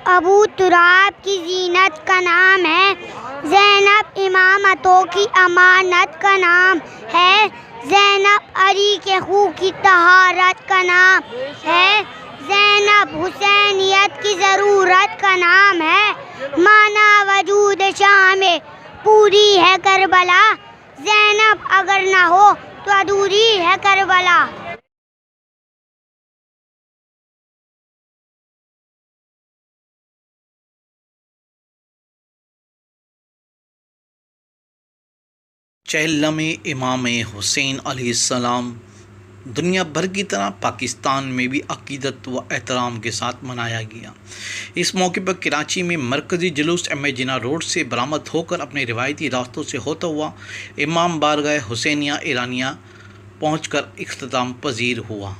अबू तुराब की जीनत का नाम है। ज़ैनब इमामतों की अमानत का नाम है। ज़ैनब अली के खून की तहारत का नाम है। ज़ैनब हुसैनियत की ज़रूरत का नाम है। माना वजूद शाह में पूरी है करबला। ज़ैनब अगर ना हो तो अधूरी है करबला। चहलम इमाम हुसैन अलैहिस्सलाम दुनिया भर की तरह पाकिस्तान में भी अकीदत व एहतराम के साथ मनाया गया। इस मौके पर कराची में मरकज़ी जुलूस एम ए जिन्ना रोड से बरामद होकर अपने रिवायती रास्तों से होता हुआ इमाम बारगाह हुसैनिया ईरानिया पहुंचकर इख्तिताम पजीर हुआ।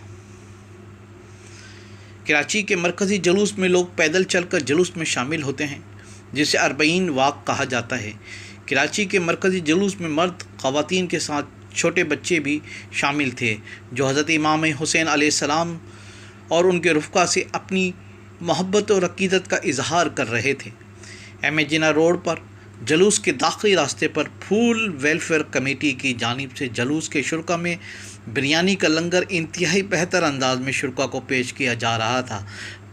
कराची के मरकज़ी जुलूस में लोग पैदल चलकर जुलूस में शामिल होते हैं, जिसे अरबईन वाक़ कहा जाता है। कराची के मरकज़ी जुलूस में मर्द ख़वातीन के साथ छोटे बच्चे भी शामिल थे, जो हज़रत इमाम हुसैन अलैहिस्सलाम और उनके रुफ़क़ा से अपनी मोहब्बत और अक़ीदत का इजहार कर रहे थे। एम ए जिन्ना रोड पर जुलूस के दाखिली रास्ते पर फूल वेलफेयर कमेटी की जानिब से जुलूस के शुरका में बिरयानी का लंगर इंतहाई बेहतर अंदाज में शुरका को पेश किया जा रहा था।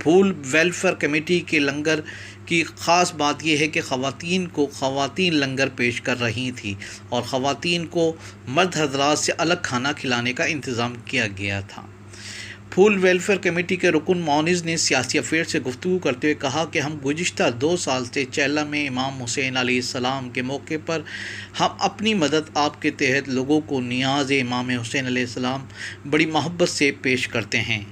फूल वेलफेयर कमेटी के लंगर की ख़ास बात यह है कि ख़वातीन लंगर पेश कर रही थी और ख़वातीन को मर्द हज़रात से अलग खाना खिलाने का इंतज़ाम किया गया था। फूल वेलफेयर कमेटी के रुकन मोनिज़ ने सियासी अफेयर से गुफ्तगू करते हुए कहा कि हम गुज़िश्ता 2 साल से चहला में इमाम हुसैन अलैहिस्सलाम के मौके पर हम अपनी मदद आपके तहत लोगों को नियाज़ इमाम हुसैन अलैहिस्सलाम बड़ी मोहब्बत से पेश करते हैं।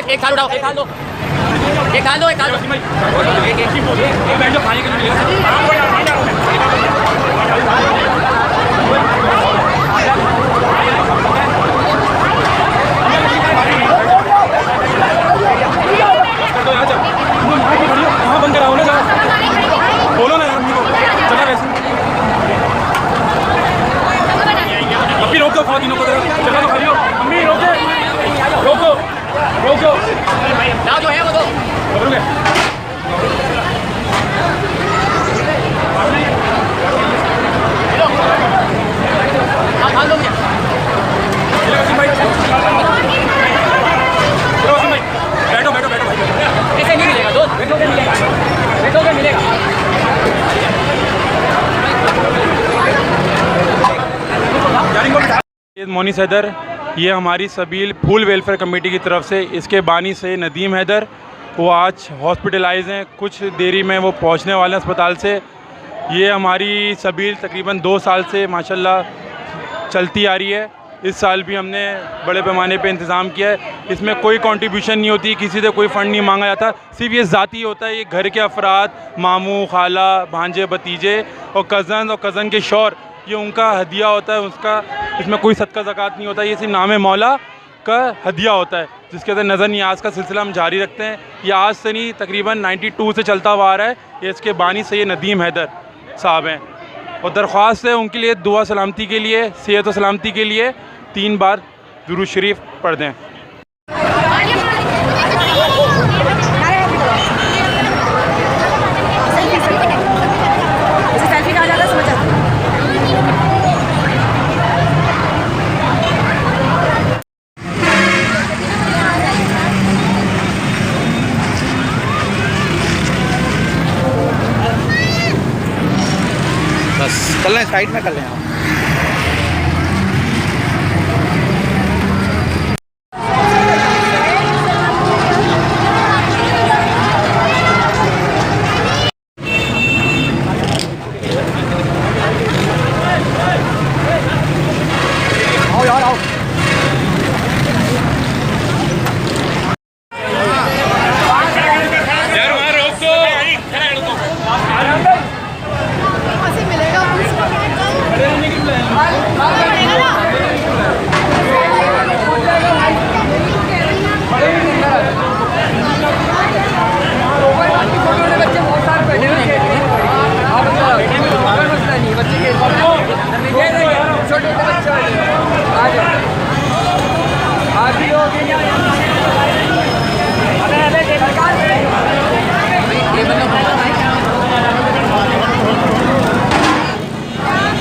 एक खाल उठाओ, एक खाल दो, एक खाल दो, एक खाल दो, एक बैठ जाओ खाने के लिए। कहाँ बंद कराओ ना, बोलो ना यार, चला वैसे मोनिस हैदर, ये हमारी सबील फूल वेलफेयर कमेटी की तरफ से, इसके बानी से नदीम हैदर, वो आज हॉस्पिटलाइज हैं, कुछ देरी में वो पहुंचने वाले हैं अस्पताल से। ये हमारी सबील तकरीबन 2 साल से माशाल्लाह चलती आ रही है। इस साल भी हमने बड़े पैमाने पे इंतज़ाम किया है। इसमें कोई कंट्रीब्यूशन नहीं होती, किसी से कोई फ़ंड नहीं मांगा जाता, सिर्फ ये ज़ाती होता है। ये घर के अफराद, मामू, खाला, भांजे, भतीजे और कज़न के शौहर, ये उनका हदिया होता है। उसका इसमें कोई सदका ज़कात नहीं होता, ये सिर्फ नाम मौला का हदिया होता है, जिसके अंदर नज़र नियाज़ का सिलसिला हम जारी रखते हैं। ये आज से नहीं, तकरीबन 92 से चलता हुआ आ रहा है। ये इसके बानी से ये नदीम हैदर साहब हैं, और दरख्वास्त है उनके लिए दुआ सलामती के लिए, सेहत और सलामती के लिए 3 बार दुरूद शरीफ पढ़ दें। बस कर लें, साइड में कर लें आप।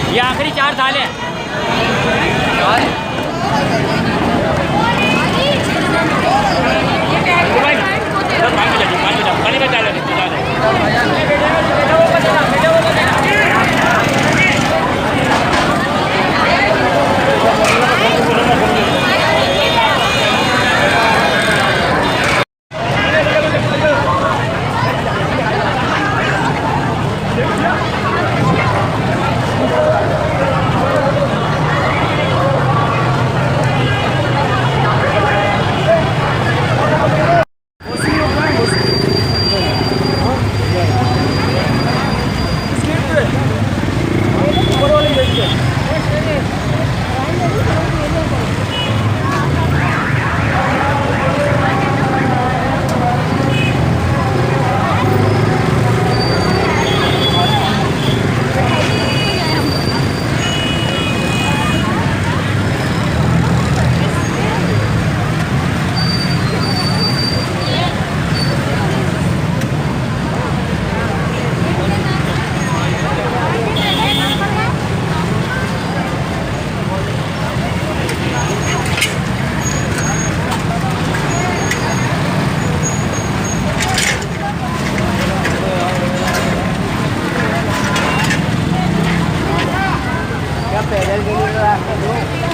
ये आखिरी 4 साल है। पैदल के लिए रास्ता दो।